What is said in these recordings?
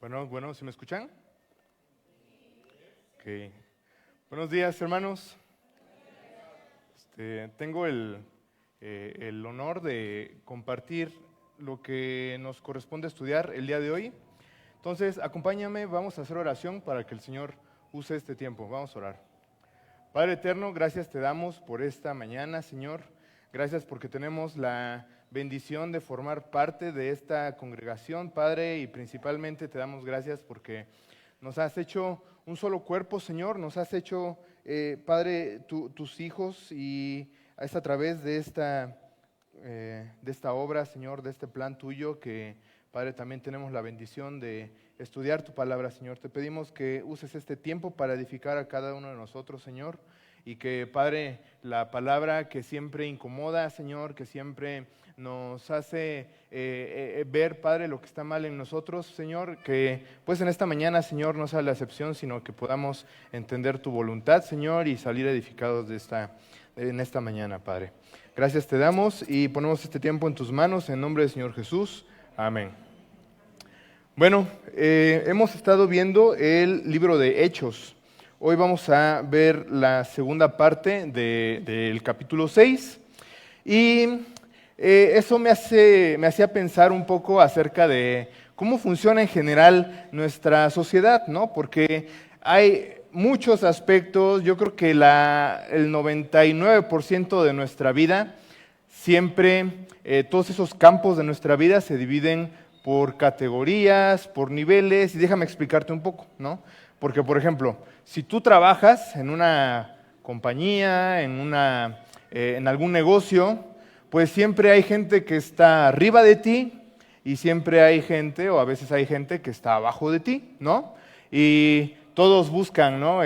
Bueno, ¿sí me escuchan? Ok. Buenos días, hermanos. Tengo el honor de compartir lo que nos corresponde estudiar el día de hoy. Entonces, acompáñame, vamos a hacer oración para que el Señor use este tiempo. Vamos a orar. Padre eterno, gracias te damos por esta mañana, Señor. Gracias porque tenemos la bendición de formar parte de esta congregación, Padre, y principalmente te damos gracias porque nos has hecho un solo cuerpo, Señor. Nos has hecho, Padre, tus hijos, y es a través de esta obra, Señor, de este plan tuyo que, Padre, también tenemos la bendición de estudiar tu palabra, Señor. Te pedimos que uses este tiempo para edificar a cada uno de nosotros, Señor, y que, Padre, la palabra que siempre incomoda, Señor, que siempre nos hace ver, Padre, lo que está mal en nosotros, Señor, que pues en esta mañana, Señor, no sea la excepción, sino que podamos entender tu voluntad, Señor, y salir edificados en esta mañana, Padre. Gracias te damos y ponemos este tiempo en tus manos, en nombre del Señor Jesús. Amén. Bueno, hemos estado viendo el libro de Hechos. Hoy vamos a ver la segunda parte del capítulo 6 y eso me hacía pensar un poco acerca de cómo funciona en general nuestra sociedad, ¿no? Porque hay muchos aspectos. Yo creo que el 99% de nuestra vida, siempre todos esos campos de nuestra vida se dividen por categorías, por niveles, y déjame explicarte un poco, ¿no? Porque, por ejemplo, si tú trabajas en una compañía, en algún negocio, pues siempre hay gente que está arriba de ti y siempre hay gente, o a veces hay gente que está abajo de ti, ¿no? Y todos buscan, ¿no?,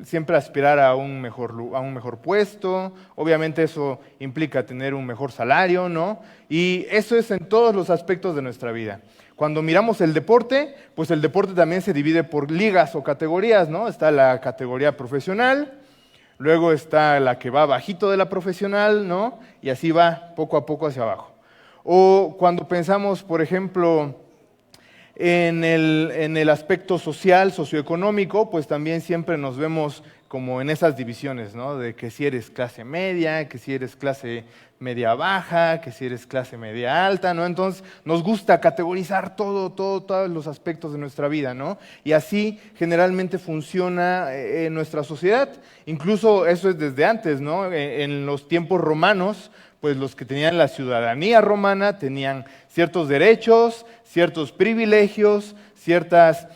siempre aspirar a un mejor puesto. Obviamente eso implica tener un mejor salario, ¿no? Y eso es en todos los aspectos de nuestra vida. Cuando miramos el deporte, pues el deporte también se divide por ligas o categorías, ¿no? Está la categoría profesional, luego está la que va bajito de la profesional, ¿no? Y así va poco a poco hacia abajo. O cuando pensamos, por ejemplo, en el aspecto social, socioeconómico, pues también siempre nos vemos como en esas divisiones, ¿no? De que si eres clase media, que si eres clase media baja, que si eres clase media alta, ¿no? Entonces nos gusta categorizar todos los aspectos de nuestra vida, ¿no? Y así generalmente funciona en nuestra sociedad. Incluso eso es desde antes, ¿no? En los tiempos romanos, pues los que tenían la ciudadanía romana tenían ciertos derechos, ciertos privilegios, ciertas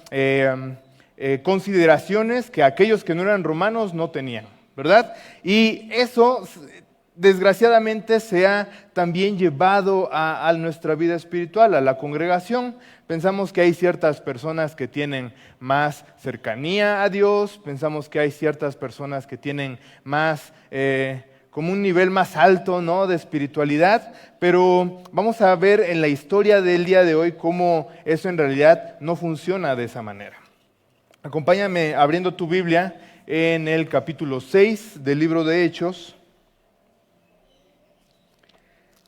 consideraciones que aquellos que no eran romanos no tenían, ¿verdad? Y eso, desgraciadamente, se ha también llevado a nuestra vida espiritual, a la congregación. Pensamos que hay ciertas personas que tienen más cercanía a Dios, pensamos que hay ciertas personas que tienen más como un nivel más alto, ¿no?, de espiritualidad, pero vamos a ver en la historia del día de hoy cómo eso en realidad no funciona de esa manera. Acompáñame abriendo tu Biblia en el capítulo 6 del libro de Hechos.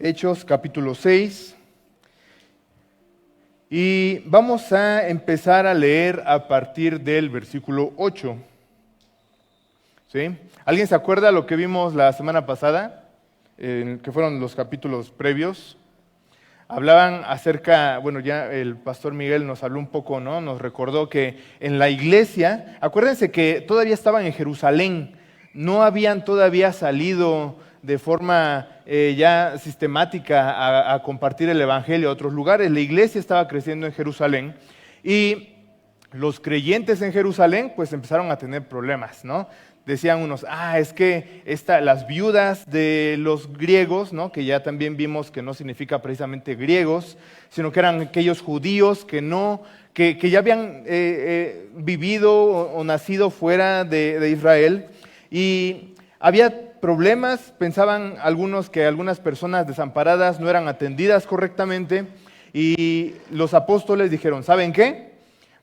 Hechos capítulo 6. Y vamos a empezar a leer a partir del versículo 8. ¿Sí? ¿Alguien se acuerda lo que vimos la semana pasada? Que fueron los capítulos previos. Hablaban acerca, bueno, ya el pastor Miguel nos habló un poco, ¿no? Nos recordó que en la iglesia, acuérdense que todavía estaban en Jerusalén, no habían todavía salido de forma ya sistemática a compartir el evangelio a otros lugares. La iglesia estaba creciendo en Jerusalén y los creyentes en Jerusalén pues empezaron a tener problemas, ¿no? Decían unos, es que las viudas de los griegos, ¿no?, que ya también vimos que no significa precisamente griegos, sino que eran aquellos judíos que ya habían vivido o nacido fuera de Israel, y había problemas. Pensaban algunos que algunas personas desamparadas no eran atendidas correctamente, y los apóstoles dijeron, ¿saben qué?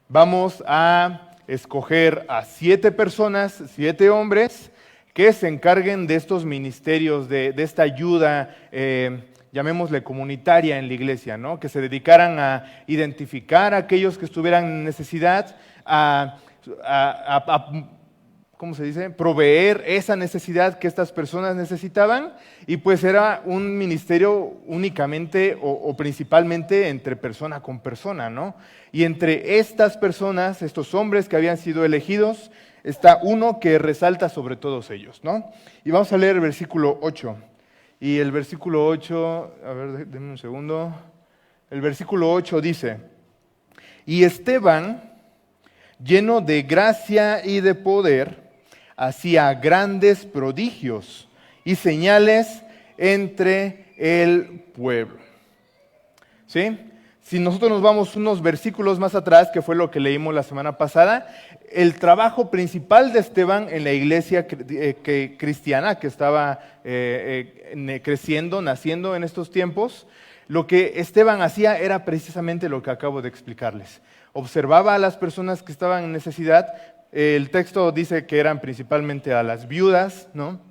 Vamos a escoger a 7 personas, 7 hombres, que se encarguen de estos ministerios, de esta ayuda llamémosle comunitaria en la iglesia, ¿no? Que se dedicaran a identificar a aquellos que estuvieran en necesidad, ¿cómo se dice?, proveer esa necesidad que estas personas necesitaban, y pues era un ministerio únicamente o principalmente entre persona con persona, ¿no? Y entre estas personas, estos hombres que habían sido elegidos, está uno que resalta sobre todos ellos, ¿no? Y vamos a leer el versículo 8. Y el versículo 8, a ver, denme un segundo. El versículo 8 dice: y Esteban, lleno de gracia y de poder, hacía grandes prodigios y señales entre el pueblo. ¿Sí? Si nosotros nos vamos unos versículos más atrás, que fue lo que leímos la semana pasada, el trabajo principal de Esteban en la iglesia cristiana que estaba creciendo, naciendo en estos tiempos, lo que Esteban hacía era precisamente lo que acabo de explicarles. Observaba a las personas que estaban en necesidad. El texto dice que eran principalmente a las viudas, ¿no?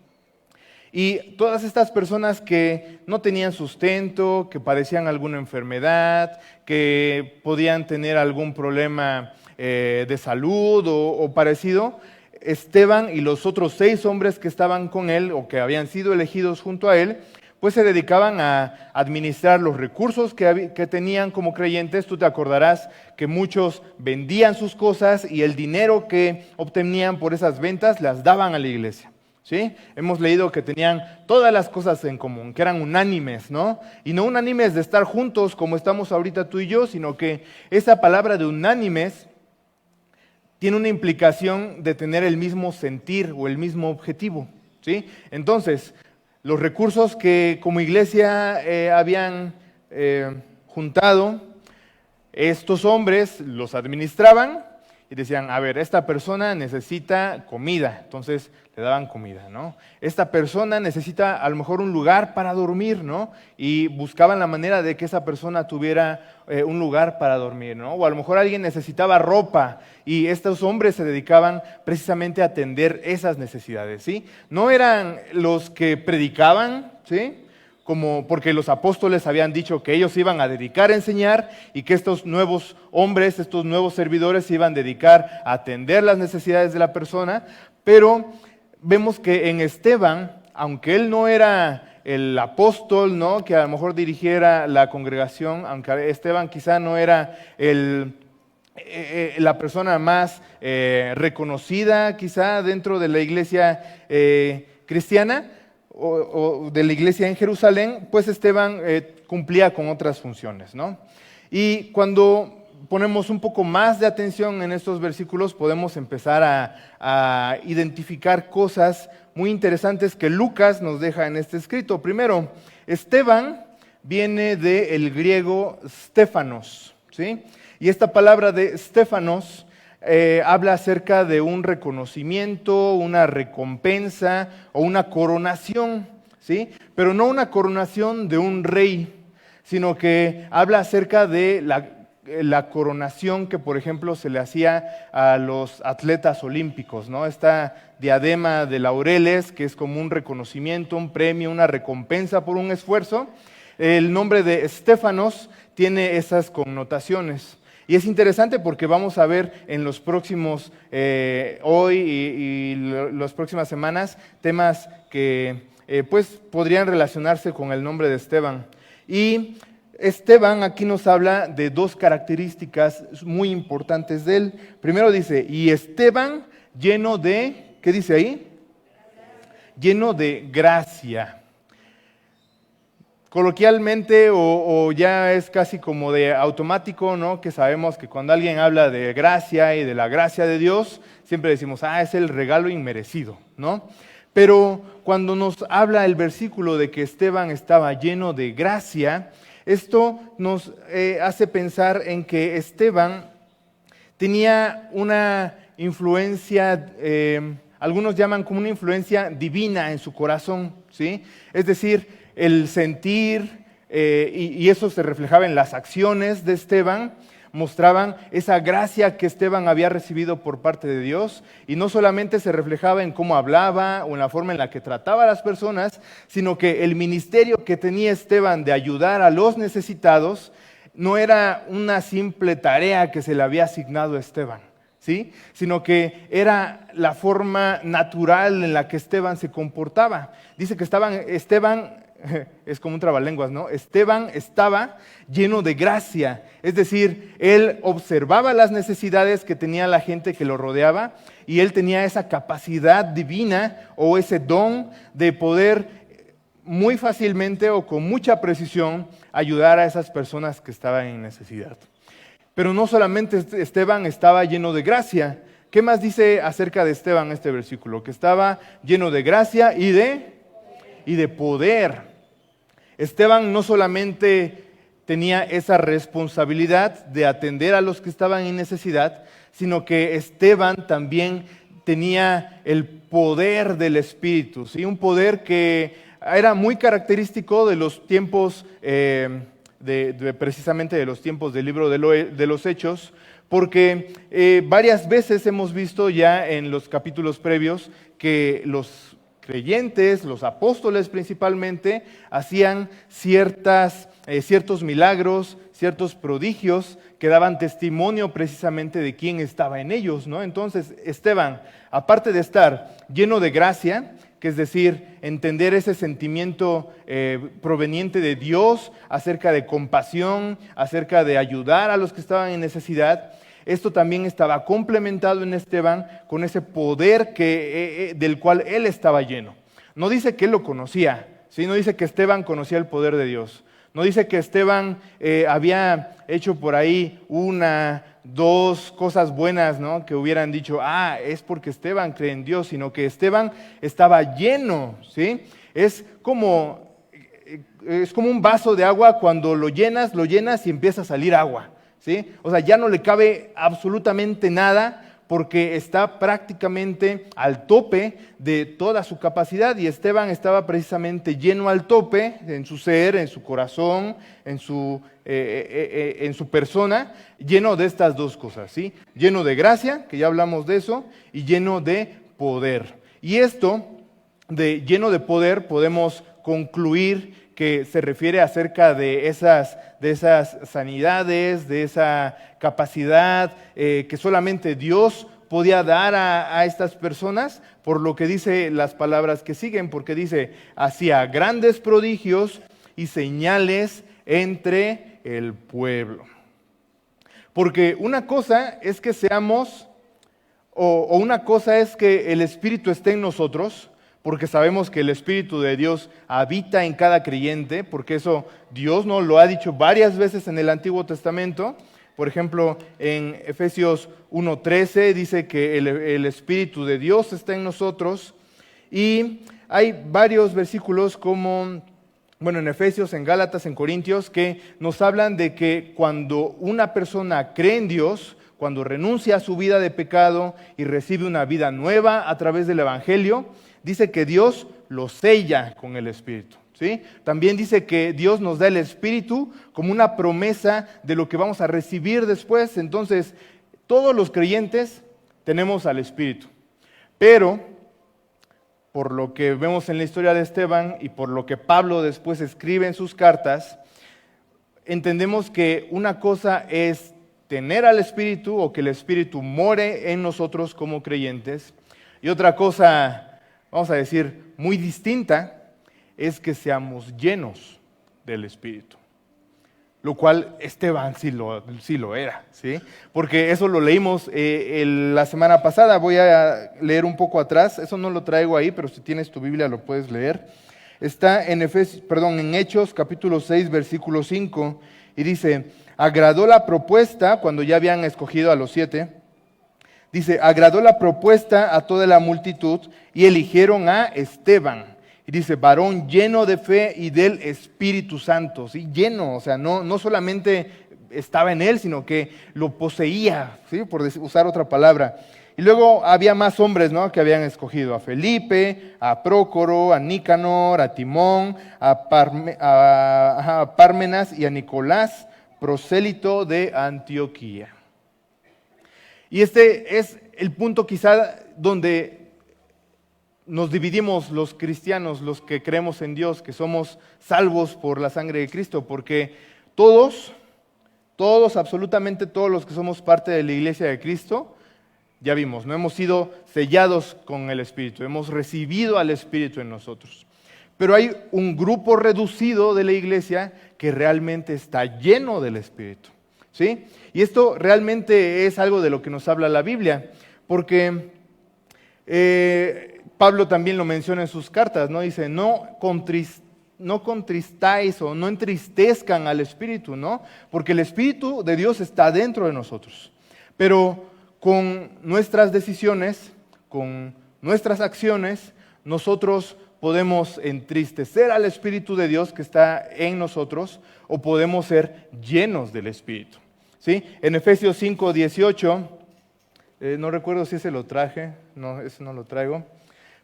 Y todas estas personas que no tenían sustento, que padecían alguna enfermedad, que podían tener algún problema de salud o parecido, Esteban y los otros 6 hombres que estaban con él o que habían sido elegidos junto a él, pues se dedicaban a administrar los recursos que tenían como creyentes. Tú te acordarás que muchos vendían sus cosas y el dinero que obtenían por esas ventas las daban a la iglesia, ¿sí? Hemos leído que tenían todas las cosas en común, que eran unánimes, ¿no? Y no unánimes de estar juntos como estamos ahorita tú y yo, sino que esa palabra de unánimes tiene una implicación de tener el mismo sentir o el mismo objetivo, ¿sí? Entonces, los recursos que como iglesia habían juntado, estos hombres los administraban y decían: a ver, esta persona necesita comida, entonces le daban comida, ¿no? Esta persona necesita a lo mejor un lugar para dormir, ¿no? Y buscaban la manera de que esa persona tuviera un lugar para dormir, ¿no? O a lo mejor alguien necesitaba ropa y estos hombres se dedicaban precisamente a atender esas necesidades, ¿sí? No eran los que predicaban, ¿sí?, como porque los apóstoles habían dicho que ellos se iban a dedicar a enseñar y que estos nuevos hombres, estos nuevos servidores se iban a dedicar a atender las necesidades de la persona, pero vemos que en Esteban, aunque él no era el apóstol, ¿no?, que a lo mejor dirigiera la congregación, aunque Esteban quizá no era la persona más reconocida quizá dentro de la iglesia cristiana, o de la iglesia en Jerusalén, pues Esteban cumplía con otras funciones, ¿no? Y cuando ponemos un poco más de atención en estos versículos, podemos empezar a identificar cosas muy interesantes que Lucas nos deja en este escrito. Primero, Esteban viene del griego Stéfanos, ¿sí? Y esta palabra de Stéfanos habla acerca de un reconocimiento, una recompensa o una coronación, ¿sí? Pero no una coronación de un rey, sino que habla acerca de la coronación que, por ejemplo, se le hacía a los atletas olímpicos, ¿no? Esta diadema de laureles, que es como un reconocimiento, un premio, una recompensa por un esfuerzo. El nombre de Estéfanos tiene esas connotaciones. Y es interesante porque vamos a ver en los próximos, hoy y las próximas semanas, temas que pues podrían relacionarse con el nombre de Esteban. Y Esteban aquí nos habla de 2 características muy importantes de él. Primero dice: y Esteban lleno de, ¿qué dice ahí? Lleno de gracia. Coloquialmente o ya es casi como de automático, ¿no?, que sabemos que cuando alguien habla de gracia y de la gracia de Dios, siempre decimos: es el regalo inmerecido, ¿no? Pero cuando nos habla el versículo de que Esteban estaba lleno de gracia, esto nos hace pensar en que Esteban tenía una influencia, algunos llaman como una influencia divina en su corazón, ¿sí? Es decir, el sentir, y eso se reflejaba en las acciones de Esteban, mostraban esa gracia que Esteban había recibido por parte de Dios, y no solamente se reflejaba en cómo hablaba o en la forma en la que trataba a las personas, sino que el ministerio que tenía Esteban de ayudar a los necesitados no era una simple tarea que se le había asignado a Esteban, ¿sí? Sino que era la forma natural en la que Esteban se comportaba. Dice que Esteban es como un trabalenguas, ¿no? Esteban estaba lleno de gracia, es decir, él observaba las necesidades que tenía la gente que lo rodeaba y él tenía esa capacidad divina o ese don de poder muy fácilmente o con mucha precisión ayudar a esas personas que estaban en necesidad. Pero no solamente Esteban estaba lleno de gracia. ¿Qué más dice acerca de Esteban este versículo? Que estaba lleno de gracia y de poder. Esteban no solamente tenía esa responsabilidad de atender a los que estaban en necesidad, sino que Esteban también tenía el poder del Espíritu, ¿sí? Un poder que era muy característico de los tiempos, precisamente de los tiempos del libro de los Hechos, porque varias veces hemos visto ya en los capítulos previos que los creyentes, los apóstoles principalmente, hacían ciertos milagros, ciertos prodigios que daban testimonio precisamente de quién estaba en ellos, ¿no? Entonces, Esteban, aparte de estar lleno de gracia, que es decir, entender ese sentimiento proveniente de Dios acerca de compasión, acerca de ayudar a los que estaban en necesidad, esto también estaba complementado en Esteban con ese poder del cual él estaba lleno. No dice que él lo conocía, ¿sí? No dice que Esteban conocía el poder de Dios. No dice que Esteban había hecho por ahí 1, 2 cosas buenas, ¿no? Que hubieran dicho, es porque Esteban cree en Dios, sino que Esteban estaba lleno, ¿sí? Es como un vaso de agua cuando lo llenas y empieza a salir agua, ¿sí? O sea, ya no le cabe absolutamente nada porque está prácticamente al tope de toda su capacidad, y Esteban estaba precisamente lleno al tope en su ser, en su corazón, en su persona, lleno de estas dos cosas, ¿sí? Lleno de gracia, que ya hablamos de eso, y lleno de poder. Y esto de lleno de poder podemos concluir que se refiere acerca de esas sanidades, de esa capacidad que solamente Dios podía dar a estas personas, por lo que dice las palabras que siguen, porque dice, hacía grandes prodigios y señales entre el pueblo. Porque una cosa es que seamos, o una cosa es que el Espíritu esté en nosotros, porque sabemos que el Espíritu de Dios habita en cada creyente, porque eso Dios nos lo ha dicho varias veces en el Antiguo Testamento. Por ejemplo, en Efesios 1:13 dice que el Espíritu de Dios está en nosotros, y hay varios versículos como, en Efesios, en Gálatas, en Corintios, que nos hablan de que cuando una persona cree en Dios, cuando renuncia a su vida de pecado y recibe una vida nueva a través del Evangelio, dice que Dios lo sella con el Espíritu, ¿sí? También dice que Dios nos da el Espíritu como una promesa de lo que vamos a recibir después. Entonces, todos los creyentes tenemos al Espíritu. Pero, por lo que vemos en la historia de Esteban y por lo que Pablo después escribe en sus cartas, entendemos que una cosa es tener al Espíritu o que el Espíritu more en nosotros como creyentes, y otra cosa, vamos a decir, muy distinta, es que seamos llenos del Espíritu. Lo cual Esteban sí lo era, ¿sí? Porque eso lo leímos la semana pasada. Voy a leer un poco atrás, eso no lo traigo ahí, pero si tienes tu Biblia lo puedes leer. Está en Hechos capítulo 6, versículo 5, y dice, agradó la propuesta, cuando ya habían escogido a los 7, dice, agradó la propuesta a toda la multitud y eligieron a Esteban. Y dice, varón lleno de fe y del Espíritu Santo. ¿Sí? Lleno, o sea, no solamente estaba en él, sino que lo poseía, ¿sí? Por usar otra palabra. Y luego había más hombres, ¿no? Que habían escogido a Felipe, a Prócoro, a Nicanor, a Timón, a Pármenas y a Nicolás, prosélito de Antioquía. Y este es el punto quizá donde nos dividimos los cristianos, los que creemos en Dios, que somos salvos por la sangre de Cristo, porque todos, absolutamente todos los que somos parte de la iglesia de Cristo, ya vimos, no hemos sido sellados con el Espíritu, hemos recibido al Espíritu en nosotros. Pero hay un grupo reducido de la iglesia que realmente está lleno del Espíritu, ¿sí? Y esto realmente es algo de lo que nos habla la Biblia, porque Pablo también lo menciona en sus cartas, ¿no? Dice, no contristáis o no entristezcan al Espíritu, ¿no? Porque el Espíritu de Dios está dentro de nosotros. Pero con nuestras decisiones, con nuestras acciones, nosotros podemos entristecer al Espíritu de Dios que está en nosotros o podemos ser llenos del Espíritu, ¿sí? En Efesios 5:18, no recuerdo si ese lo traje, no, ese no lo traigo,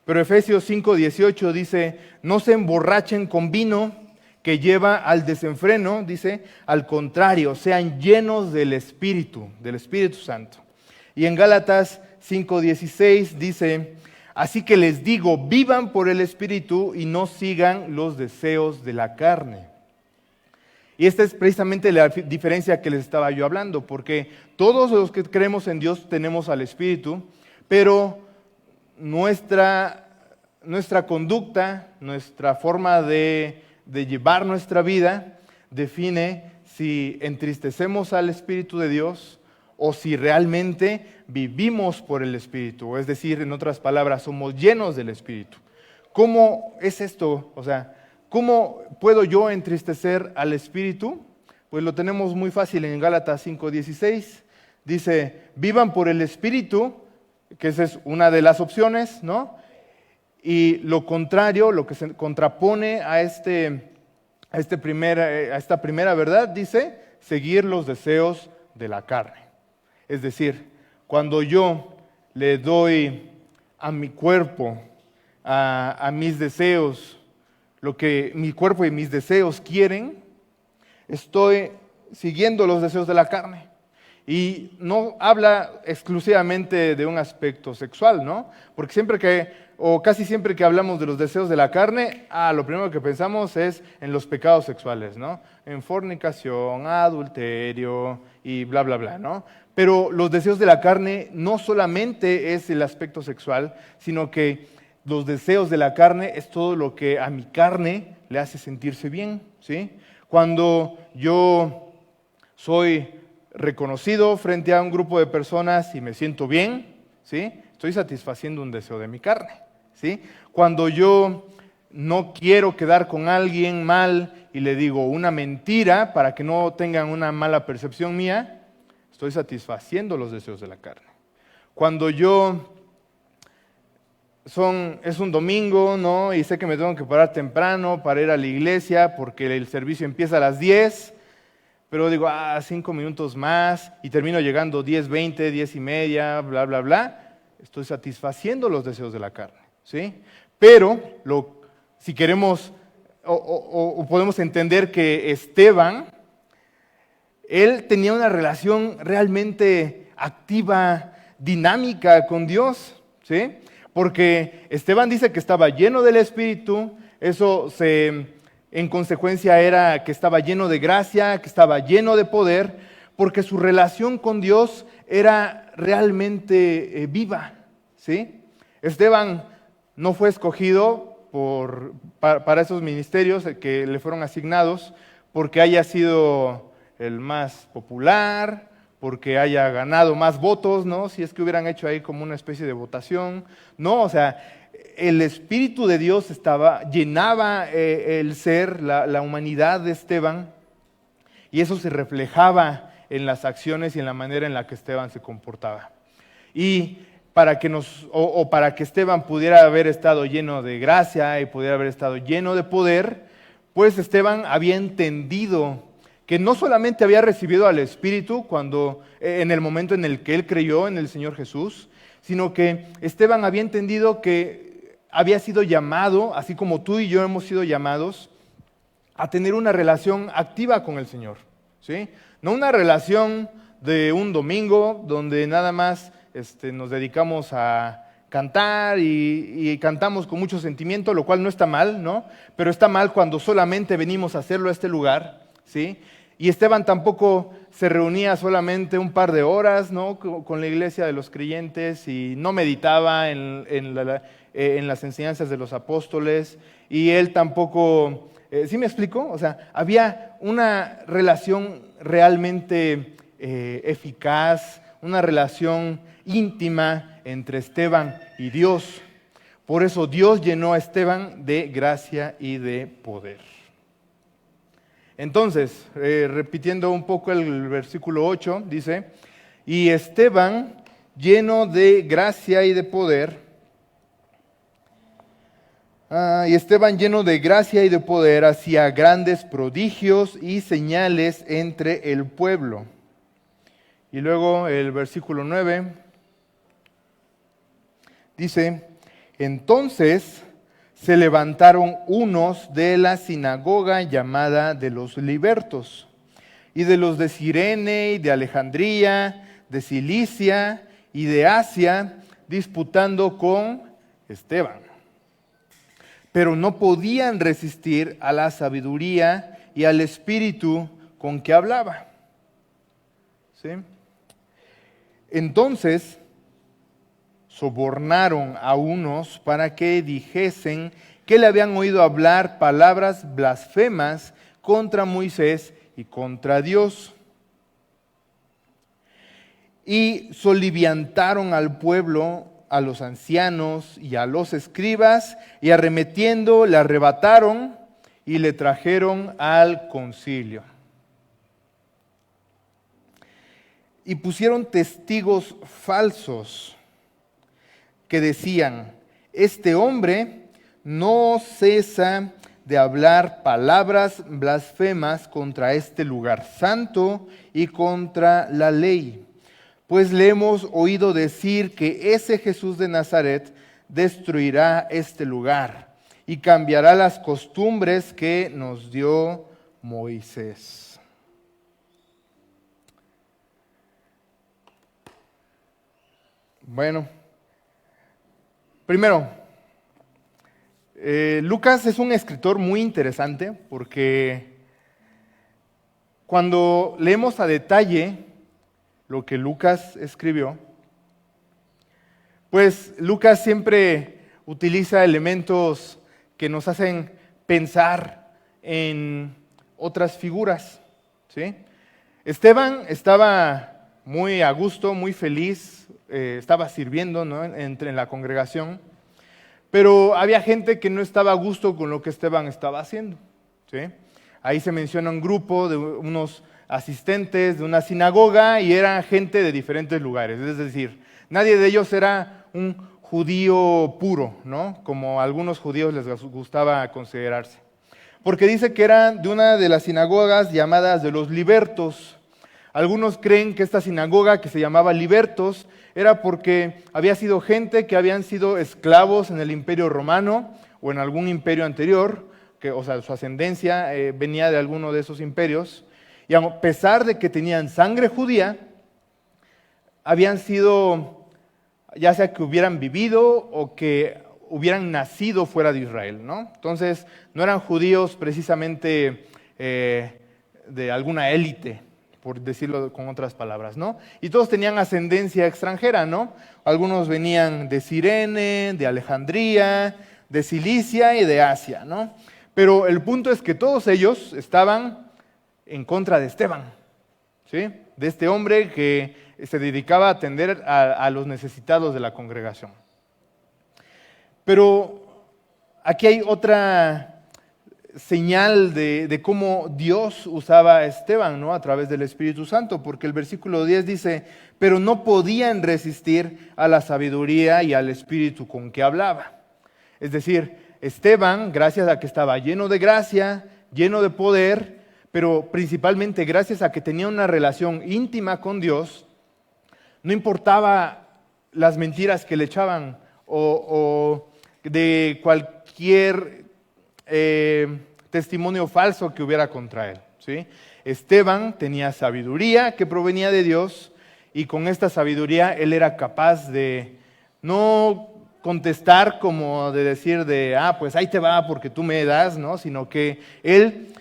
pero Efesios 5:18 dice, no se emborrachen con vino que lleva al desenfreno, dice, al contrario, sean llenos del Espíritu Santo. Y en Gálatas 5:16 dice, así que les digo, vivan por el Espíritu y no sigan los deseos de la carne. Y esta es precisamente la diferencia que les estaba yo hablando, porque todos los que creemos en Dios tenemos al Espíritu, pero nuestra conducta, nuestra forma de llevar nuestra vida, define si entristecemos al Espíritu de Dios o si realmente vivimos por el Espíritu, es decir, en otras palabras, somos llenos del Espíritu. ¿Cómo es esto? O sea, ¿cómo puedo yo entristecer al Espíritu? Pues lo tenemos muy fácil en Gálatas 5:16. Dice, vivan por el Espíritu, que esa es una de las opciones, ¿no? Y lo contrario, lo que se contrapone a esta primera verdad, dice, seguir los deseos de la carne. Es decir, cuando yo le doy a mi cuerpo, a mis deseos, lo que mi cuerpo y mis deseos quieren, estoy siguiendo los deseos de la carne. Y no habla exclusivamente de un aspecto sexual, ¿no? Porque casi siempre que hablamos de los deseos de la carne, lo primero que pensamos es en los pecados sexuales, ¿no? En fornicación, adulterio y bla, bla, bla, ¿no? Pero los deseos de la carne no solamente es el aspecto sexual, sino que los deseos de la carne es todo lo que a mi carne le hace sentirse bien, ¿sí? Cuando yo soy reconocido frente a un grupo de personas y me siento bien, ¿sí? Estoy satisfaciendo un deseo de mi carne, ¿sí? Cuando yo no quiero quedar con alguien mal y le digo una mentira para que no tengan una mala percepción mía, estoy satisfaciendo los deseos de la carne. Cuando es un domingo, ¿no? Y sé que me tengo que parar temprano para ir a la iglesia porque el servicio empieza a las 10, pero digo, 5 minutos más y termino llegando 10:20, 10:30, bla, bla, bla. Estoy satisfaciendo los deseos de la carne, ¿sí? Pero si queremos o podemos entender que Esteban, él tenía una relación realmente activa, dinámica con Dios, ¿sí? Porque Esteban dice que estaba lleno del Espíritu, eso en consecuencia era que estaba lleno de gracia, que estaba lleno de poder, porque su relación con Dios era realmente viva, ¿sí? Esteban no fue escogido para esos ministerios que le fueron asignados porque haya sido el más popular, porque haya ganado más votos, ¿no? Si es que hubieran hecho ahí como una especie de votación. No, o sea, el Espíritu de Dios llenaba el ser, la humanidad de Esteban, y eso se reflejaba en las acciones y en la manera en la que Esteban se comportaba. Y para que Esteban pudiera haber estado lleno de gracia y pudiera haber estado lleno de poder, pues Esteban había entendido que no solamente había recibido al Espíritu en el momento en el que él creyó en el Señor Jesús, sino que Esteban había entendido que había sido llamado, así como tú y yo hemos sido llamados, a tener una relación activa con el Señor, ¿sí? No una relación de un domingo donde nada más nos dedicamos a cantar y cantamos con mucho sentimiento, lo cual no está mal, ¿no? Pero está mal cuando solamente venimos a hacerlo a este lugar, ¿sí? Y Esteban tampoco se reunía solamente un par de horas, ¿no? Con la iglesia de los creyentes y no meditaba en las enseñanzas de los apóstoles, y él tampoco, ¿sí me explico? O sea, había una relación realmente eficaz, una relación íntima entre Esteban y Dios. Por eso Dios llenó a Esteban de gracia y de poder. Entonces, repitiendo un poco el versículo 8, dice: y Esteban, lleno de gracia y de poder, hacía grandes prodigios y señales entre el pueblo. Y luego el versículo 9 dice: entonces se levantaron unos de la sinagoga llamada de los libertos, y de los de Cirene y de Alejandría, de Cilicia y de Asia, disputando con Esteban. Pero no podían resistir a la sabiduría y al espíritu con que hablaba. ¿Sí? Entonces sobornaron a unos para que dijesen que le habían oído hablar palabras blasfemas contra Moisés y contra Dios. Y soliviantaron al pueblo, a los ancianos y a los escribas, y arremetiendo le arrebataron y le trajeron al concilio. Y pusieron testigos falsos que decían: este hombre no cesa de hablar palabras blasfemas contra este lugar santo y contra la ley. Pues le hemos oído decir que ese Jesús de Nazaret destruirá este lugar y cambiará las costumbres que nos dio Moisés. Bueno, primero, Lucas es un escritor muy interesante porque cuando leemos a detalle lo que Lucas escribió, pues Lucas siempre utiliza elementos que nos hacen pensar en otras figuras, ¿sí? Esteban estaba muy a gusto, muy feliz, estaba sirviendo, ¿no? en la congregación, pero había gente que no estaba a gusto con lo que Esteban estaba haciendo, ¿sí? Ahí se menciona un grupo de unos asistentes de una sinagoga y eran gente de diferentes lugares, es decir, nadie de ellos era un judío puro, ¿no? Como a algunos judíos les gustaba considerarse, porque dice que eran de una de las sinagogas llamadas de los libertos. Algunos creen que esta sinagoga, que se llamaba Libertos, era porque había sido gente que habían sido esclavos en el Imperio Romano o en algún imperio anterior, o sea, su ascendencia venía de alguno de esos imperios, y a pesar de que tenían sangre judía, habían sido, ya sea que hubieran vivido o que hubieran nacido fuera de Israel, ¿no? Entonces, no eran judíos precisamente de alguna élite, por decirlo con otras palabras, ¿no? Y todos tenían ascendencia extranjera, ¿no? Algunos venían de Cirene, de Alejandría, de Cilicia y de Asia, ¿no? Pero el punto es que todos ellos estaban en contra de Esteban, ¿sí? De este hombre que se dedicaba a atender a los necesitados de la congregación. Pero aquí hay otra señal de cómo Dios usaba a Esteban, ¿no? A través del Espíritu Santo, porque el versículo 10 dice: pero no podían resistir a la sabiduría y al espíritu con que hablaba. Es decir, Esteban, gracias a que estaba lleno de gracia, lleno de poder, pero principalmente gracias a que tenía una relación íntima con Dios, no importaba las mentiras que le echaban o de cualquier testimonio falso que hubiera contra él, ¿sí? Esteban tenía sabiduría que provenía de Dios, y con esta sabiduría él era capaz de no contestar como de decir pues ahí te va porque tú me das, ¿no? Sino que él,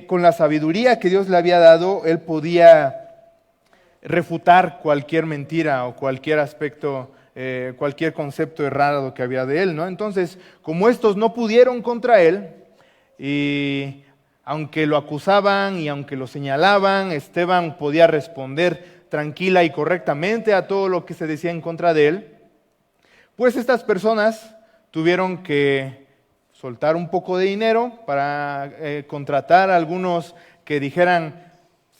con la sabiduría que Dios le había dado, él podía refutar cualquier mentira o cualquier aspecto, cualquier concepto errado que había de él, ¿no? Entonces, como estos no pudieron contra él, y aunque lo acusaban y aunque lo señalaban, Esteban podía responder tranquila y correctamente a todo lo que se decía en contra de él, pues estas personas tuvieron que soltar un poco de dinero para contratar a algunos que dijeran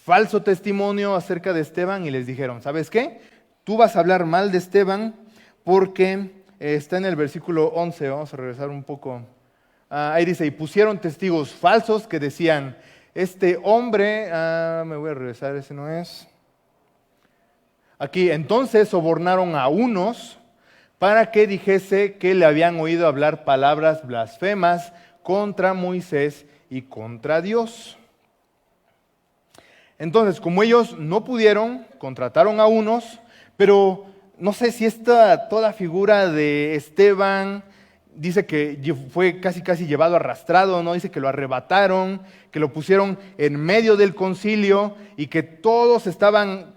falso testimonio acerca de Esteban, y les dijeron, ¿sabes qué? Tú vas a hablar mal de Esteban porque está en el versículo 11, vamos a regresar un poco. Ahí dice, y pusieron testigos falsos que decían, este hombre, me voy a regresar, ese no es. Aquí, entonces sobornaron a unos para que dijese que le habían oído hablar palabras blasfemas contra Moisés y contra Dios. Entonces, como ellos no pudieron, contrataron a unos, pero no sé si toda figura de Esteban dice que fue casi llevado arrastrado, ¿no? Dice que lo arrebataron, que lo pusieron en medio del concilio y que todos estaban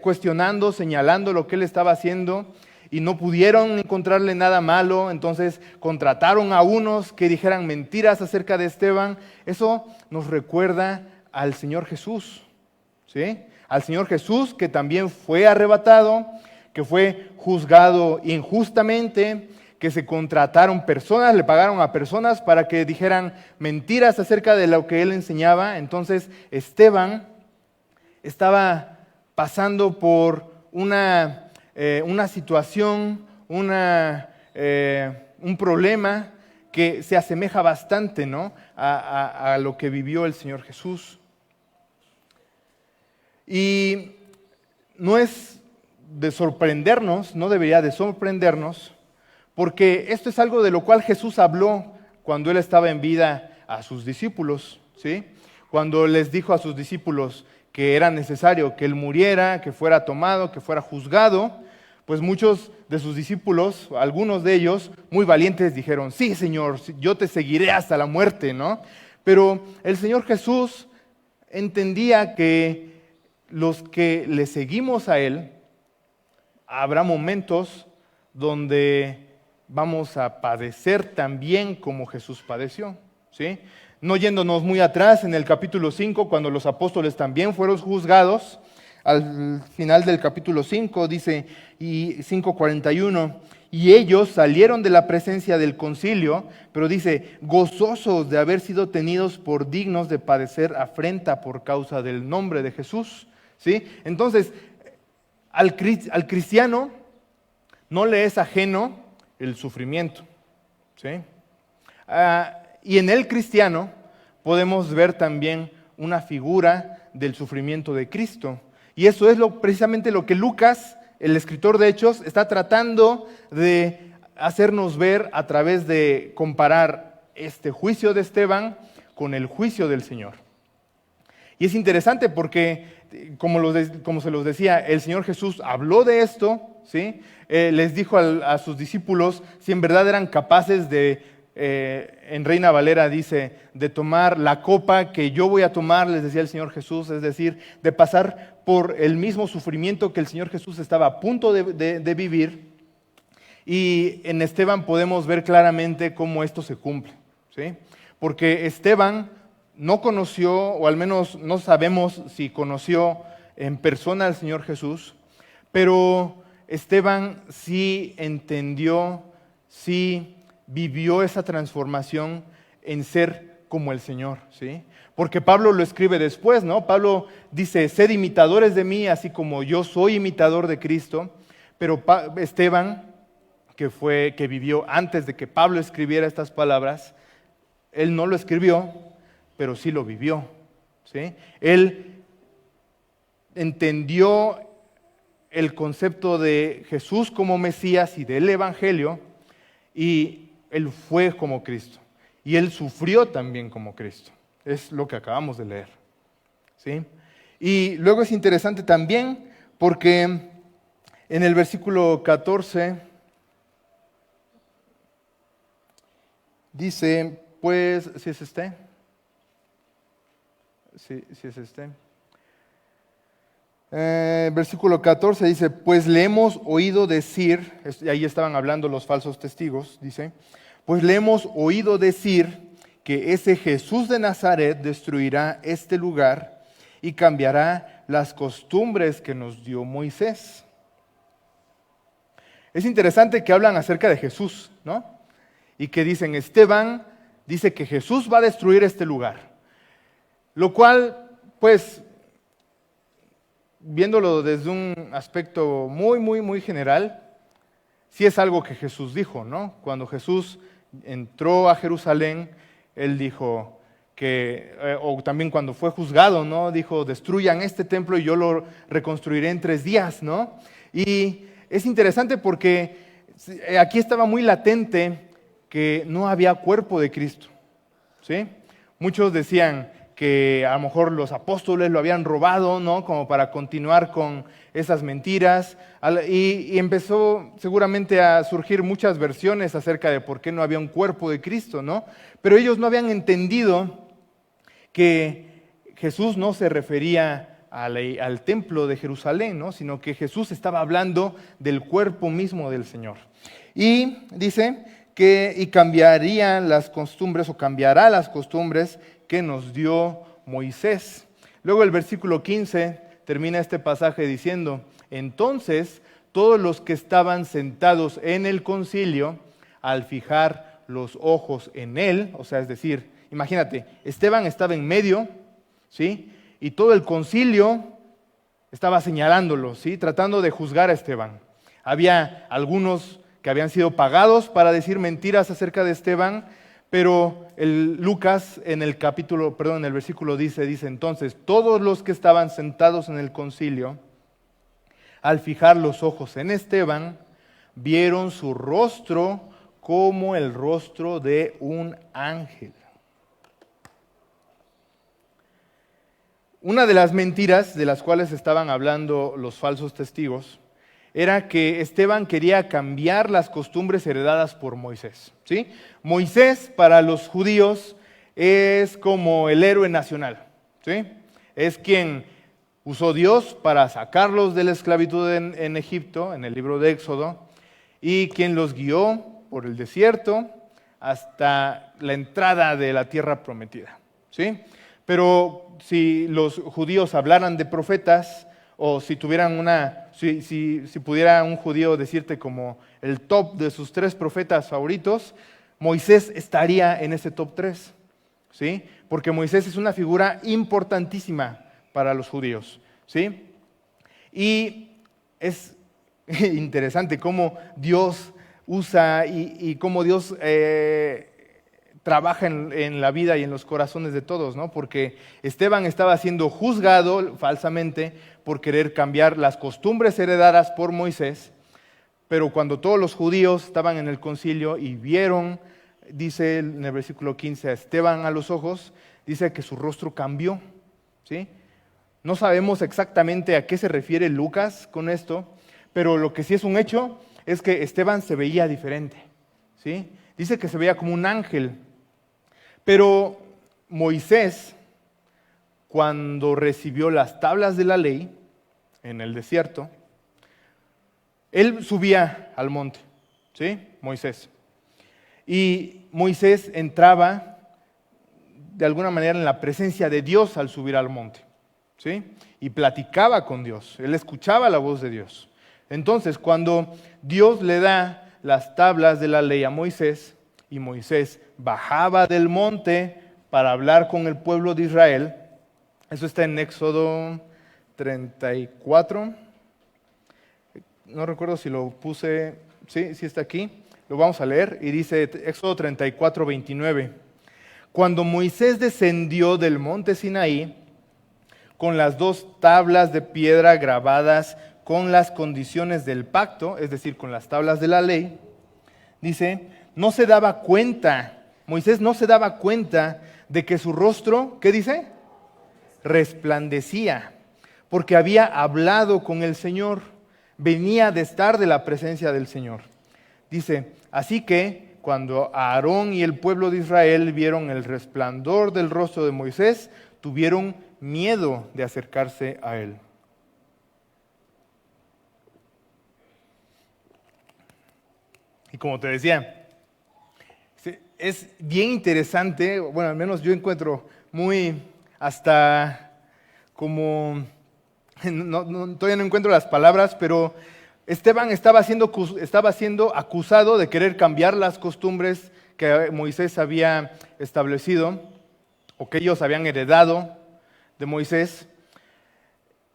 cuestionando, señalando lo que él estaba haciendo y no pudieron encontrarle nada malo. Entonces contrataron a unos que dijeran mentiras acerca de Esteban. Eso nos recuerda al Señor Jesús, ¿sí? Al Señor Jesús, que también fue arrebatado, que fue juzgado injustamente, que se contrataron personas, le pagaron a personas para que dijeran mentiras acerca de lo que él enseñaba. Entonces Esteban estaba pasando por una situación, un problema que se asemeja bastante, ¿no? a lo que vivió el Señor Jesús. Y no es de sorprendernos, no debería de sorprendernos, porque esto es algo de lo cual Jesús habló cuando él estaba en vida a sus discípulos, ¿sí? Cuando les dijo a sus discípulos que era necesario que él muriera, que fuera tomado, que fuera juzgado, pues muchos de sus discípulos, algunos de ellos, muy valientes, dijeron, sí, Señor, yo te seguiré hasta la muerte, ¿no? Pero el Señor Jesús entendía que los que le seguimos a Él, habrá momentos donde vamos a padecer también como Jesús padeció, ¿sí? No yéndonos muy atrás, en el capítulo 5, cuando los apóstoles también fueron juzgados, al final del capítulo 5 dice, y 5:41, y ellos salieron de la presencia del concilio, pero dice, gozosos de haber sido tenidos por dignos de padecer afrenta por causa del nombre de Jesús, ¿sí? Entonces, al cristiano no le es ajeno el sufrimiento, ¿sí? Y en el cristiano podemos ver también una figura del sufrimiento de Cristo. Y eso es precisamente lo que Lucas, el escritor de Hechos, está tratando de hacernos ver a través de comparar este juicio de Esteban con el juicio del Señor. Y es interesante porque, como se los decía, el Señor Jesús habló de esto, ¿sí? Les dijo a sus discípulos si en verdad eran capaces de, en Reina Valera dice, de tomar la copa que yo voy a tomar, les decía el Señor Jesús, es decir, de pasar por el mismo sufrimiento que el Señor Jesús estaba a punto de vivir. Y en Esteban podemos ver claramente cómo esto se cumple, ¿sí? Porque Esteban no conoció, o al menos no sabemos si conoció en persona al Señor Jesús, pero Esteban sí entendió, sí vivió esa transformación en ser como el Señor, ¿sí? Porque Pablo lo escribe después, ¿no? Pablo dice, sed imitadores de mí, así como yo soy imitador de Cristo. Pero Esteban, que vivió antes de que Pablo escribiera estas palabras, él no lo escribió, pero sí lo vivió, ¿sí? Él entendió el concepto de Jesús como Mesías y del Evangelio, y él fue como Cristo. Y él sufrió también como Cristo. Es lo que acabamos de leer, ¿sí? Y luego es interesante también porque en el versículo 14 dice, pues, si es este, sí, es este. Versículo 14 dice, pues le hemos oído decir, ahí estaban hablando los falsos testigos, dice, pues le hemos oído decir que ese Jesús de Nazaret destruirá este lugar y cambiará las costumbres que nos dio Moisés. Es interesante que hablan acerca de Jesús, ¿no? Y que dicen, Esteban dice que Jesús va a destruir este lugar. Lo cual, pues, viéndolo desde un aspecto muy general, sí es algo que Jesús dijo, ¿no? Cuando Jesús entró a Jerusalén, él dijo que, o también cuando fue juzgado, ¿no? Dijo, destruyan este templo y yo lo reconstruiré en 3 días, ¿no? Y es interesante porque aquí estaba muy latente que no había cuerpo de Cristo, ¿sí? Muchos decían que a lo mejor los apóstoles lo habían robado, ¿no? Como para continuar con esas mentiras. Y empezó seguramente a surgir muchas versiones acerca de por qué no había un cuerpo de Cristo, ¿no? Pero ellos no habían entendido que Jesús no se refería al templo de Jerusalén, ¿no? Sino que Jesús estaba hablando del cuerpo mismo del Señor. Y dice que y cambiaría las costumbres o cambiará las costumbres que nos dio Moisés. Luego el versículo 15 termina este pasaje diciendo, entonces todos los que estaban sentados en el concilio, al fijar los ojos en él, o sea, es decir, imagínate, Esteban estaba en medio, ¿sí? Y todo el concilio estaba señalándolo, ¿sí? Tratando de juzgar a Esteban. Había algunos que habían sido pagados para decir mentiras acerca de Esteban, pero Lucas en el versículo dice entonces, todos los que estaban sentados en el concilio, al fijar los ojos en Esteban, vieron su rostro como el rostro de un ángel. Una de las mentiras de las cuales estaban hablando los falsos testigos era que Esteban quería cambiar las costumbres heredadas por Moisés, ¿sí? Moisés para los judíos es como el héroe nacional, ¿sí? Es quien usó Dios para sacarlos de la esclavitud en Egipto, en el libro de Éxodo, y quien los guió por el desierto hasta la entrada de la tierra prometida, ¿sí? Pero si los judíos hablaran de profetas, o si tuvieran si pudiera un judío decirte como el top de sus 3 profetas favoritos, Moisés estaría en ese top 3, ¿sí? Porque Moisés es una figura importantísima para los judíos, ¿sí? Y es interesante cómo Dios usa y cómo Dios trabaja en la vida y en los corazones de todos, ¿no? Porque Esteban estaba siendo juzgado falsamente por querer cambiar las costumbres heredadas por Moisés, pero cuando todos los judíos estaban en el concilio y vieron, dice en el versículo 15, a Esteban a los ojos, dice que su rostro cambió, ¿sí? No sabemos exactamente a qué se refiere Lucas con esto, pero lo que sí es un hecho es que Esteban se veía diferente, ¿sí? Dice que se veía como un ángel. Pero Moisés, cuando recibió las tablas de la ley en el desierto, él subía al monte, ¿sí? Moisés. Y Moisés entraba de alguna manera en la presencia de Dios al subir al monte, ¿sí? Y platicaba con Dios, él escuchaba la voz de Dios. Entonces, cuando Dios le da las tablas de la ley a Moisés, y Moisés bajaba del monte para hablar con el pueblo de Israel, eso está en Éxodo 34, no recuerdo si lo puse, sí está aquí, lo vamos a leer, y dice Éxodo 34, 29, cuando Moisés descendió del monte Sinaí, con las 2 tablas de piedra grabadas con las condiciones del pacto, es decir, con las tablas de la ley, dice, no se daba cuenta, Moisés no se daba cuenta de que su rostro, ¿qué dice? resplandecía, porque había hablado con el Señor, venía de estar de la presencia del Señor. Dice, así que cuando Aarón y el pueblo de Israel vieron el resplandor del rostro de Moisés, tuvieron miedo de acercarse a él. Y como te decía, es bien interesante, bueno, al menos yo encuentro muy hasta como, todavía no encuentro las palabras, pero Esteban estaba siendo acusado de querer cambiar las costumbres que Moisés había establecido o que ellos habían heredado de Moisés.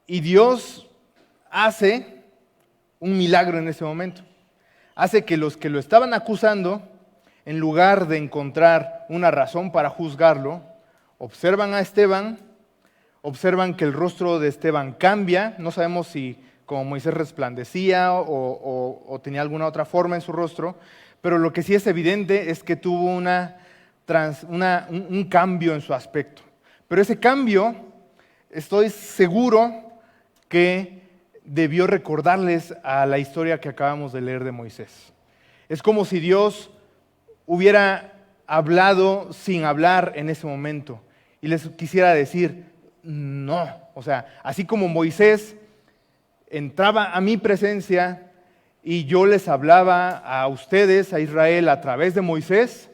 Y Dios hace un milagro en ese momento. Hace que los que lo estaban acusando, en lugar de encontrar una razón para juzgarlo, observan a Esteban, observan que el rostro de Esteban cambia. No sabemos si como Moisés resplandecía o tenía alguna otra forma en su rostro, pero lo que sí es evidente es que tuvo un cambio en su aspecto. Pero ese cambio, estoy seguro que debió recordarles a la historia que acabamos de leer de Moisés. Es como si Dios hubiera hablado sin hablar en ese momento y les quisiera decir, no, o sea, así como Moisés entraba a mi presencia y yo les hablaba a ustedes, a Israel, a través de Moisés,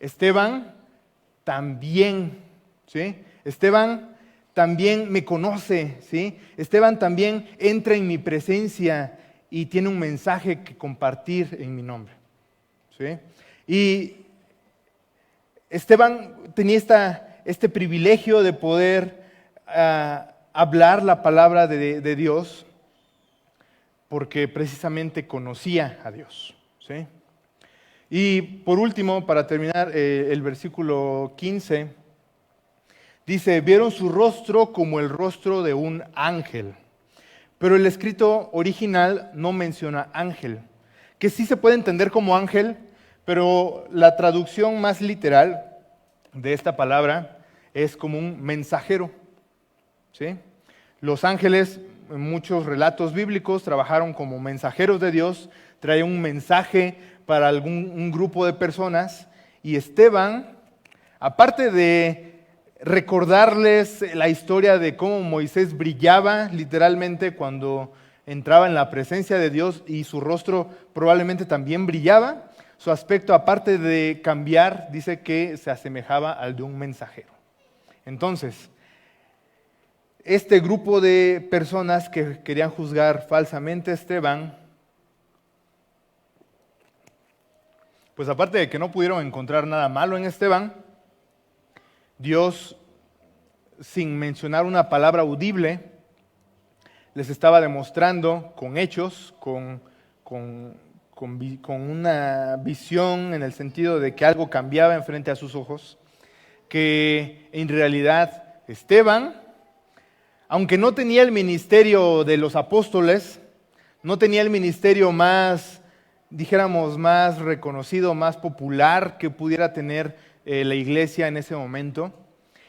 Esteban también, ¿sí? Esteban también me conoce, ¿sí? Esteban también entra en mi presencia y tiene un mensaje que compartir en mi nombre, ¿sí? Y Esteban tenía este privilegio de poder hablar la palabra de Dios porque precisamente conocía a Dios, ¿sí? Y por último, para terminar, el versículo 15 dice, vieron su rostro como el rostro de un ángel. Pero el escrito original no menciona ángel, que sí se puede entender como ángel, pero la traducción más literal de esta palabra es como un mensajero, ¿sí? Los ángeles, en muchos relatos bíblicos, trabajaron como mensajeros de Dios, traían un mensaje para un grupo de personas, y Esteban, aparte de recordarles la historia de cómo Moisés brillaba literalmente cuando entraba en la presencia de Dios y su rostro probablemente también brillaba, su aspecto, aparte de cambiar, dice que se asemejaba al de un mensajero. Entonces, este grupo de personas que querían juzgar falsamente a Esteban, pues aparte de que no pudieron encontrar nada malo en Esteban, Dios, sin mencionar una palabra audible, les estaba demostrando con hechos, con una visión en el sentido de que algo cambiaba enfrente a sus ojos, que en realidad Esteban, aunque no tenía el ministerio de los apóstoles, no tenía el ministerio más, dijéramos, más reconocido, más popular que pudiera tener la iglesia en ese momento,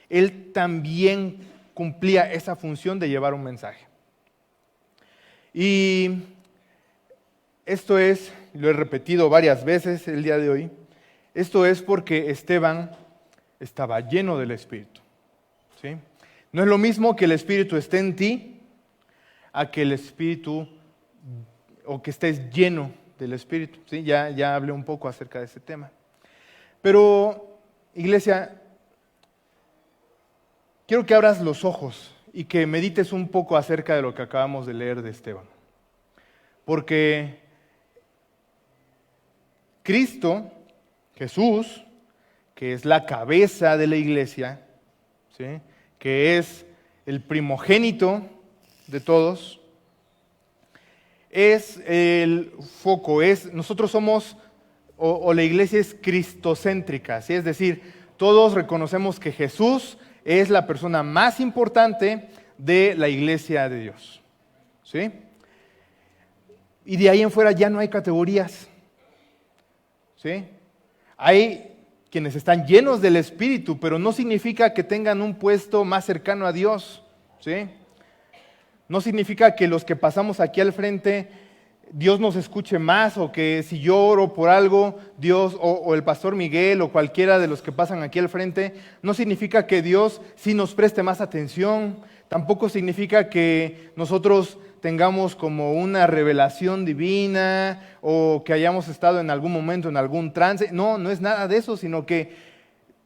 él también cumplía esa función de llevar un mensaje. Y esto es, lo he repetido varias veces el día de hoy, esto es porque Esteban estaba lleno del Espíritu, ¿sí? No es lo mismo que el Espíritu esté en ti a que el Espíritu o que estés lleno del Espíritu, ¿sí? Ya hablé un poco acerca de ese tema. Pero, iglesia, quiero que abras los ojos y que medites un poco acerca de lo que acabamos de leer de Esteban. Porque Cristo, Jesús, que es la cabeza de la iglesia, ¿sí?, que es el primogénito de todos, es el foco, nosotros somos, o la iglesia es cristocéntrica, ¿sí? Es decir, todos reconocemos que Jesús es la persona más importante de la iglesia de Dios, ¿sí? Y de ahí en fuera ya no hay categorías, ¿sí? Hay quienes están llenos del Espíritu, pero no significa que tengan un puesto más cercano a Dios, ¿sí? No significa que los que pasamos aquí al frente, Dios nos escuche más, o que si yo oro por algo, Dios o el pastor Miguel o cualquiera de los que pasan aquí al frente, no significa que Dios sí nos preste más atención. Tampoco significa que nosotros tengamos como una revelación divina o que hayamos estado en algún momento en algún trance. No, no es nada de eso, sino que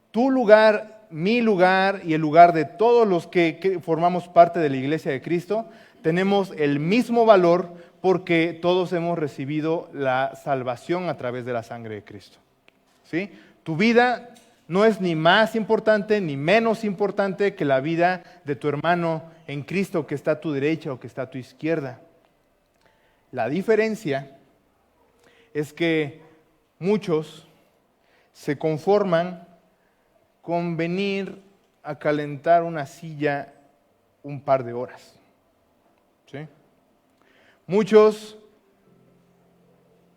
tu lugar, mi lugar y el lugar de todos los que formamos parte de la Iglesia de Cristo, tenemos el mismo valor porque todos hemos recibido la salvación a través de la sangre de Cristo, ¿sí? Tu vida no es ni más importante ni menos importante que la vida de tu hermano en Cristo que está a tu derecha o que está a tu izquierda. La diferencia es que muchos se conforman con venir a calentar una silla un par de horas, ¿sí? Muchos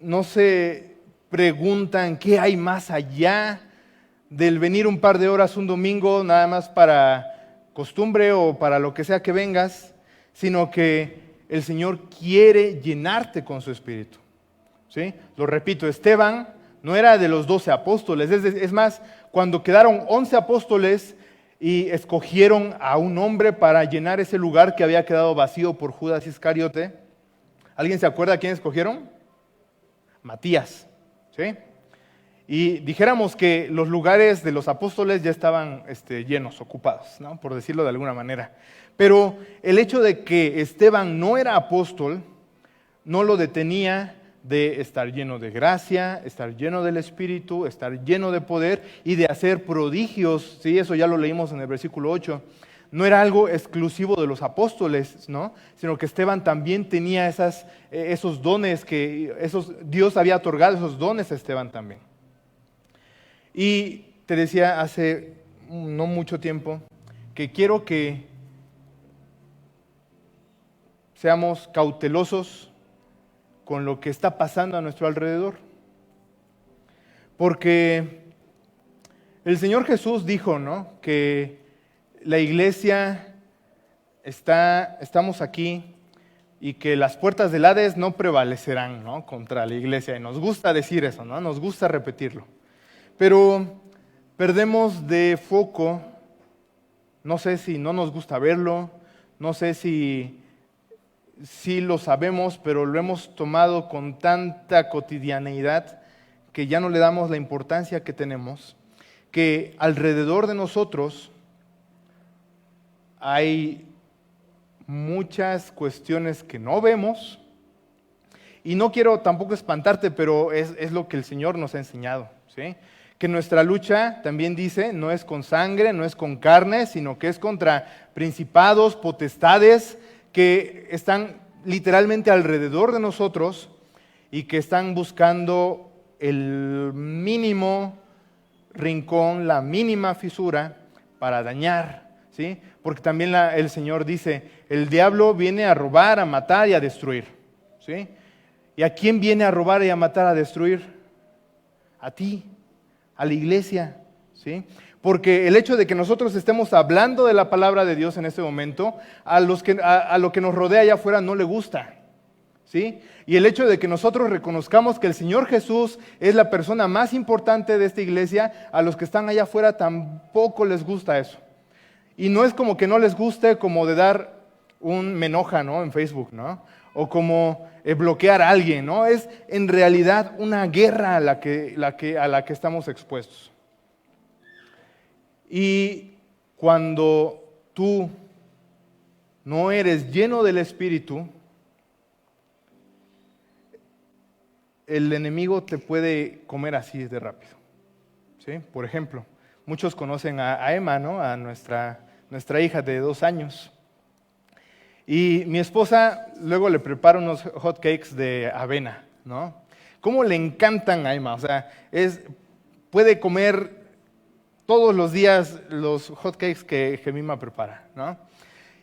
no se preguntan qué hay más allá del venir un par de horas un domingo nada más para costumbre o para lo que sea que vengas, sino que el Señor quiere llenarte con su Espíritu, ¿sí? Lo repito, Esteban no era de los 12 apóstoles, es más, cuando quedaron 11 apóstoles y escogieron a un hombre para llenar ese lugar que había quedado vacío por Judas Iscariote, ¿alguien se acuerda a quién escogieron? Matías, ¿sí? Y dijéramos que los lugares de los apóstoles ya estaban llenos, ocupados, ¿no? Por decirlo de alguna manera. Pero el hecho de que Esteban no era apóstol no lo detenía de estar lleno de gracia, estar lleno del Espíritu, estar lleno de poder y de hacer prodigios, ¿sí? Eso ya lo leímos en el versículo 8. No era algo exclusivo de los apóstoles, ¿no? Sino que Esteban también tenía esos dones Dios había otorgado esos dones a Esteban también. Y te decía hace no mucho tiempo que quiero que seamos cautelosos con lo que está pasando a nuestro alrededor. Porque el Señor Jesús dijo, ¿no?, que la iglesia estamos aquí y que las puertas del Hades no prevalecerán, ¿no?, contra la iglesia. Y nos gusta decir eso, ¿no? Nos gusta repetirlo. Pero perdemos de foco, no sé si no nos gusta verlo, no sé si lo sabemos, pero lo hemos tomado con tanta cotidianeidad que ya no le damos la importancia que tenemos, que alrededor de nosotros hay muchas cuestiones que no vemos, y no quiero tampoco espantarte, pero es lo que el Señor nos ha enseñado, ¿sí? Que nuestra lucha, también dice, no es con sangre, no es con carne, sino que es contra principados, potestades, que están literalmente alrededor de nosotros y que están buscando el mínimo rincón, la mínima fisura para dañar, ¿sí? Porque también el Señor dice, el diablo viene a robar, a matar y a destruir, ¿sí? ¿Y a quién viene a robar y a matar, a destruir? A ti, a la iglesia, ¿sí? Porque el hecho de que nosotros estemos hablando de la palabra de Dios en este momento, a lo que nos rodea allá afuera no le gusta, ¿sí? Y el hecho de que nosotros reconozcamos que el Señor Jesús es la persona más importante de esta iglesia, a los que están allá afuera tampoco les gusta eso. Y no es como que no les guste como de dar un me enoja, ¿no?, en Facebook, ¿no? O como bloquear a alguien, ¿no? Es en realidad una guerra a la que estamos expuestos. Y cuando tú no eres lleno del Espíritu, el enemigo te puede comer así de rápido, ¿sí? Por ejemplo, muchos conocen a Emma, ¿no?, a nuestra hija de 2 años. Y mi esposa luego le prepara unos hot cakes de avena, ¿no? ¿Cómo le encantan a Emma? O sea, puede comer todos los días los hot cakes que Jemima prepara, ¿no?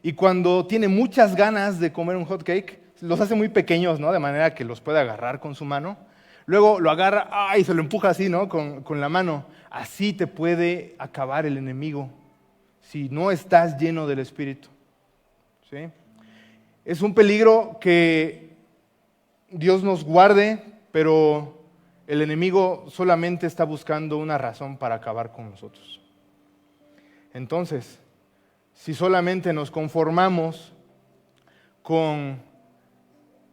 Y cuando tiene muchas ganas de comer un hot cake, los hace muy pequeños, ¿no?, de manera que los puede agarrar con su mano. luego lo agarra y se lo empuja así, ¿no? Con la mano. Así te puede acabar el enemigo si no estás lleno del Espíritu. ¿Sí? Es un peligro que Dios nos guarde, pero el enemigo solamente está buscando una razón para acabar con nosotros. Entonces, si solamente nos conformamos con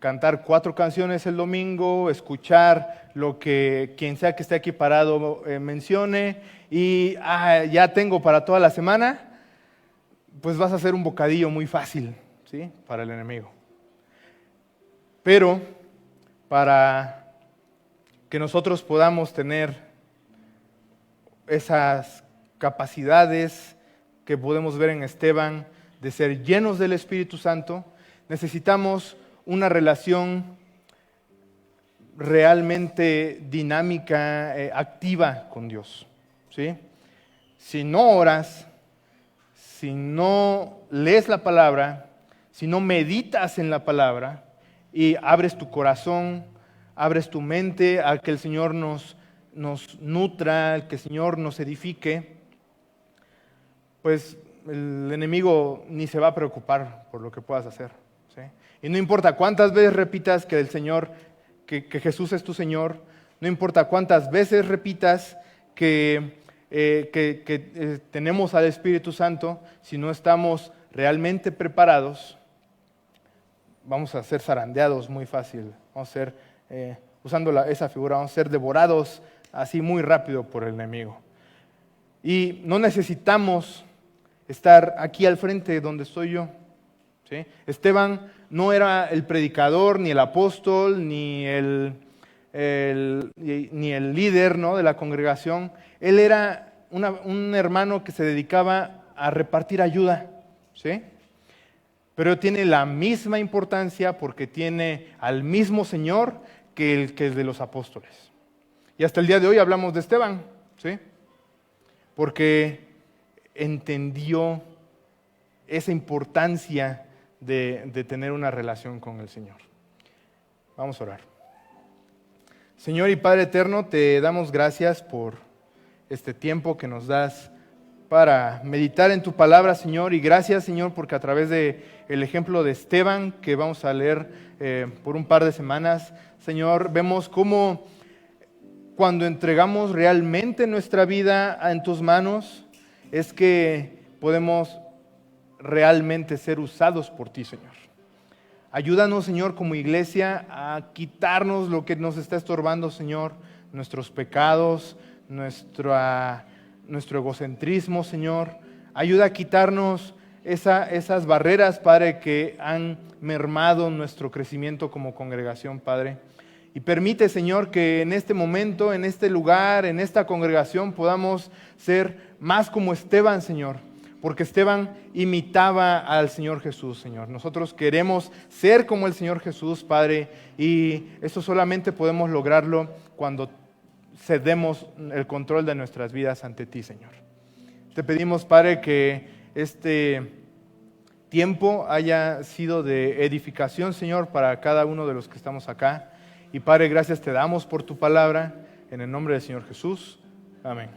cantar 4 canciones el domingo, escuchar lo que quien sea que esté aquí parado mencione y ya tengo para toda la semana, pues vas a hacer un bocadillo muy fácil, ¿sí? Para el enemigo. Pero para que nosotros podamos tener esas capacidades que podemos ver en Esteban de ser llenos del Espíritu Santo, necesitamos una relación realmente dinámica, activa con Dios. ¿Sí? Si no oras, si no lees la palabra, si no meditas en la palabra y abres tu corazón, abres tu mente a que el Señor nos nutra, a que el Señor nos edifique, pues el enemigo ni se va a preocupar por lo que puedas hacer. ¿Sí? Y no importa cuántas veces repitas que el Señor, que Jesús es tu Señor, no importa cuántas veces repitas que tenemos al Espíritu Santo, si no estamos realmente preparados, vamos a ser zarandeados muy fácil, vamos a ser, usando esa figura, vamos a ser devorados así muy rápido por el enemigo. Y no necesitamos estar aquí al frente donde estoy yo. ¿Sí? Esteban no era el predicador, ni el apóstol, ni el líder, ¿no?, de la congregación. Él era un hermano que se dedicaba a repartir ayuda. ¿Sí? Pero tiene la misma importancia porque tiene al mismo Señor que el de los apóstoles. Y hasta el día de hoy hablamos de Esteban, ¿sí? Porque entendió esa importancia de tener una relación con el Señor. Vamos a orar. Señor y Padre eterno, te damos gracias por este tiempo que nos das para meditar en tu palabra, Señor, y gracias, Señor, porque a través del ejemplo de Esteban, que vamos a leer por un par de semanas, Señor, vemos cómo cuando entregamos realmente nuestra vida en tus manos, es que podemos realmente ser usados por ti, Señor. Ayúdanos, Señor, como iglesia, a quitarnos lo que nos está estorbando, Señor, nuestros pecados, nuestro egocentrismo, Señor. Ayuda a quitarnos esas barreras, Padre, que han mermado nuestro crecimiento como congregación, Padre. Y permite, Señor, que en este momento, en este lugar, en esta congregación, podamos ser más como Esteban, Señor. Porque Esteban imitaba al Señor Jesús, Señor. Nosotros queremos ser como el Señor Jesús, Padre, y eso solamente podemos lograrlo cuando cedemos el control de nuestras vidas ante ti, Señor. Te pedimos, Padre, que este tiempo haya sido de edificación, Señor, para cada uno de los que estamos acá. Y Padre, gracias te damos por tu palabra, en el nombre del Señor Jesús. Amén.